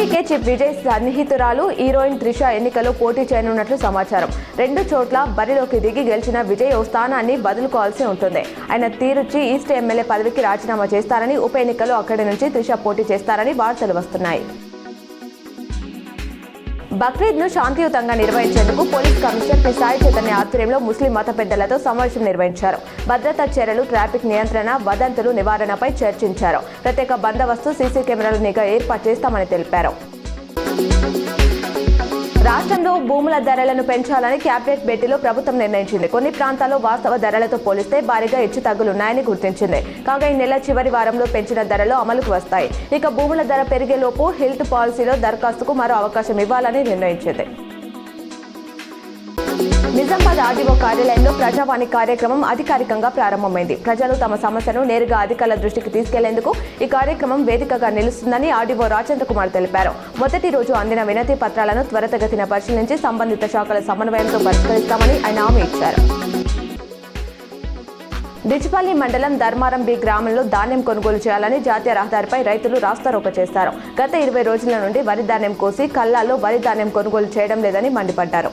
పీకే chief Vijay సన్నిహితురాలు heroine Trisha ఎన్నికల్లో పోటీ చేయనున్నట్లు సమాచారం. 2 చోట్ల బరిలోకి దిగి గెలిచిన విజయ్ ఓ స్థానాన్ని బదులుకోవాల్సి ఉంటుంది. ఆయన తీరుచ్చి ఈస్ట్ ఎమ్మెల్యే పదవికి రాజీనామా చేస్తారని, ఉప ఎన్నికల్లో అక్కడి నుంచి త్రిష పోటీ చేస్తారని వార్తలు వస్తున్నాయి. బక్రీద్ను శాంతియుతంగా నిర్వహించేందుకు police commissioner P Sai Chaitanya ఆధ్వర్యంలో ముస్లిం మత పెద్దలతో సమావేశం నిర్వహించారు. భద్రతా చర్యలు, ట్రాఫిక్ నియంత్రణ, వదంతులు నివారణపై చర్చించారు. ప్రత్యేక బందోబస్తు, సీసీ కెమెరాల నిఘా ఏర్పాటు చేస్తామని తెలిపారు. రాష్ట్రంలో భూముల ధరలను పెంచాలని క్యాబినెట్ భేటీలో ప్రభుత్వం నిర్ణయించింది. కొన్ని ప్రాంతాల్లో వాస్తవ ధరలతో పోలిస్తే భారీగా హెచ్చుతగ్గులున్నాయని గుర్తించింది. కాగా ఈ నెల చివరి వారంలో పెంచిన ధరలు అమలుకు వస్తాయి. ఇక భూముల ధర పెరిగేలోపు హెల్త్ పాలసీలో దరఖాస్తుకు మరో అవకాశం ఇవ్వాలని నిర్ణయించింది. నిజామాబాద్ ఆర్డీఓ కార్యాలయంలో ప్రజావాణి కార్యక్రమం అధికారికంగా ప్రారంభమైంది. ప్రజలు తమ సమస్యను నేరుగా అధికారుల దృష్టికి తీసుకెళ్లేందుకు ఈ కార్యక్రమం వేదికగా నిలుస్తుందని ఆర్డీఓ రాజేంద్ర కుమార్ తెలిపారు. మొదటి రోజు అందిన వినతి పత్రాలను త్వరితగతిన పరిశీలించి సంబంధిత శాఖల సమన్వయంతో పరిష్కరిస్తామని ఆయన హామీ ఇచ్చారు. డిచ్పల్లి మండలం ధర్మారం బి గ్రామంలో ధాన్యం కొనుగోలు చేయాలని జాతీయ రహదారిపై రైతులు రాస్తారోకో చేశారు. గత 20 రోజుల నుండి వరి ధాన్యం కోసి కల్లాల్లో వరి ధాన్యం కొనుగోలు చేయడం లేదని మండిపడ్డారు.